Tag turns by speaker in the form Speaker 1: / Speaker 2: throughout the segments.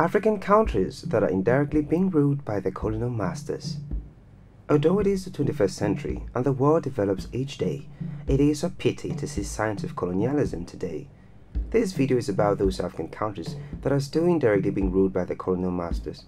Speaker 1: African countries that are indirectly being ruled by their colonial masters. Although it is the 21st century and the world develops each day, it is a pity to see signs of colonialism today. This video is about those African countries that are still indirectly being ruled by their colonial masters.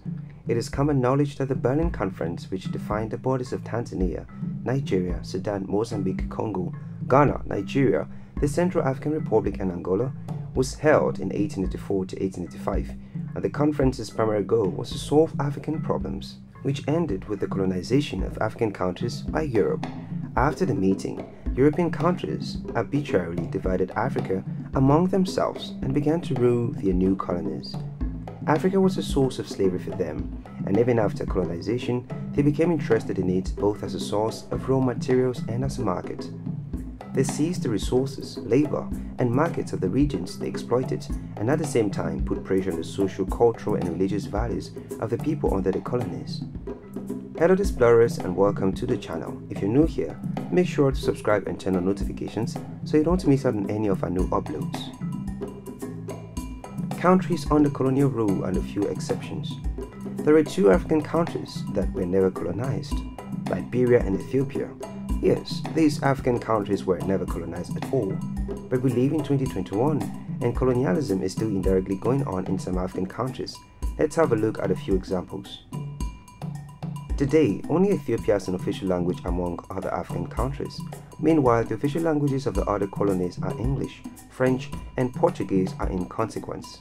Speaker 1: It is common knowledge that the Berlin Conference, which defined the borders of Tanzania, Nigeria, Sudan, Mozambique, Congo, Ghana, Nigeria, the Central African Republic and Angola, was held in 1884 to 1885, and the conference's primary goal was to solve African problems, which ended with the colonization of African countries by Europe. After the meeting, European countries arbitrarily divided Africa among themselves and began to rule their new colonies. Africa was a source of slavery for them, and even after colonization, they became interested in it both as a source of raw materials and as a market. They seized the resources, labor, and markets of the regions they exploited, and at the same time put pressure on the social, cultural, and religious values of the people under the colonies. Hello explorers, and welcome to the channel. If you're new here, make sure to subscribe and turn on notifications so you don't miss out on any of our new uploads. Countries under colonial rule and a few exceptions. There are two African countries that were never colonized, Liberia and Ethiopia. Yes, these African countries were never colonized at all, but we live in 2021 and colonialism is still indirectly going on in some African countries. Let's have a look at a few examples. Today, only Ethiopia has an official language among other African countries. Meanwhile, the official languages of the other colonies are English, French, and Portuguese are in consequence.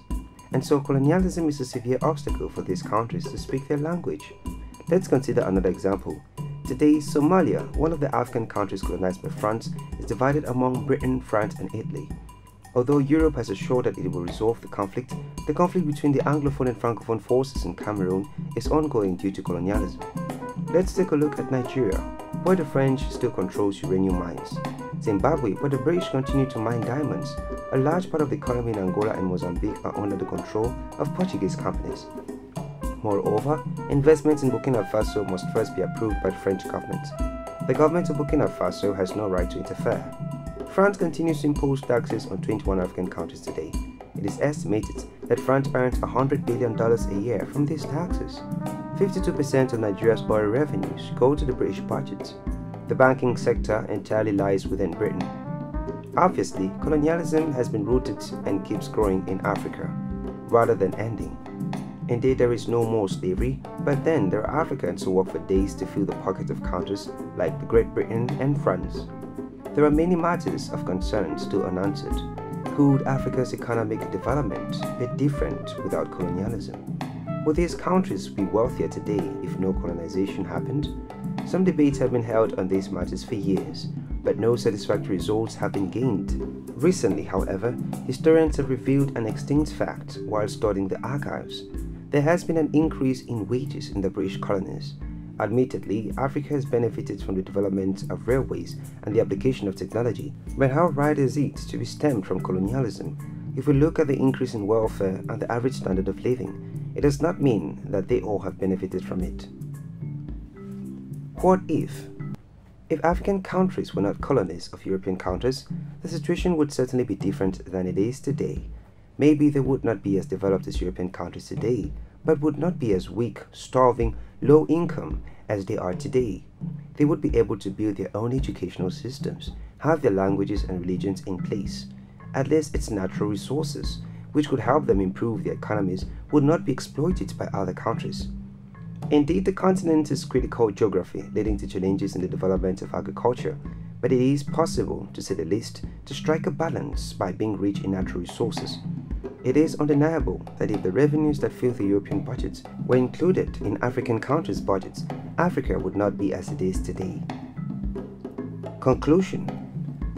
Speaker 1: And so colonialism is a severe obstacle for these countries to speak their language. Let's consider another example. Today, Somalia, one of the African countries colonized by France, is divided among Britain, France, and Italy. Although Europe has assured that it will resolve the conflict between the Anglophone and Francophone forces in Cameroon is ongoing due to colonialism. Let's take a look at Nigeria, where the French still controls uranium mines. Zimbabwe, where the British continue to mine diamonds. A large part of the economy in Angola and Mozambique are under the control of Portuguese companies. Moreover, investments in Burkina Faso must first be approved by the French government. The government of Burkina Faso has no right to interfere. France continues to impose taxes on 21 African countries today. It is estimated that France earns $100 billion a year from these taxes. 52% of Nigeria's oil revenues go to the British budget. The banking sector entirely lies within Britain. Obviously, colonialism has been rooted and keeps growing in Africa, rather than ending. Indeed, there is no more slavery, but then there are Africans who work for days to fill the pockets of countries like Great Britain and France. There are many matters of concern still unanswered. Could Africa's economic development be different without colonialism? Would these countries be wealthier today if no colonization happened? Some debates have been held on these matters for years, but no satisfactory results have been gained. Recently, however, historians have revealed an extinct fact while studying the archives. There has been an increase in wages in the British colonies. Admittedly, Africa has benefited from the development of railways and the application of technology, but how right is it to be stemmed from colonialism? If we look at the increase in welfare and the average standard of living, it does not mean that they all have benefited from it. What if? If African countries were not colonies of European countries, the situation would certainly be different than it is today. Maybe they would not be as developed as European countries today, but would not be as weak, starving, low income as they are today. They would be able to build their own educational systems, have their languages and religions in place. At least its natural resources, which could help them improve their economies, would not be exploited by other countries. Indeed, the continent is critical geography, leading to challenges in the development of agriculture, but it is possible, to say the least, to strike a balance by being rich in natural resources. It is undeniable that if the revenues that fill the European budgets were included in African countries' budgets, Africa would not be as it is today. Conclusion: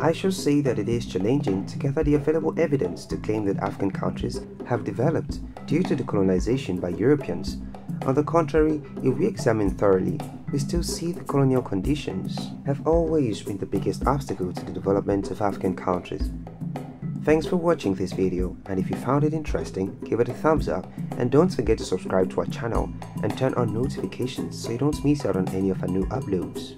Speaker 1: I shall say that it is challenging to gather the available evidence to claim that African countries have developed due to the colonization by Europeans. On the contrary, if we examine thoroughly, we still see the colonial conditions have always been the biggest obstacle to the development of African countries. Thanks for watching this video, and if you found it interesting, give it a thumbs up and don't forget to subscribe to our channel and turn on notifications so you don't miss out on any of our new uploads.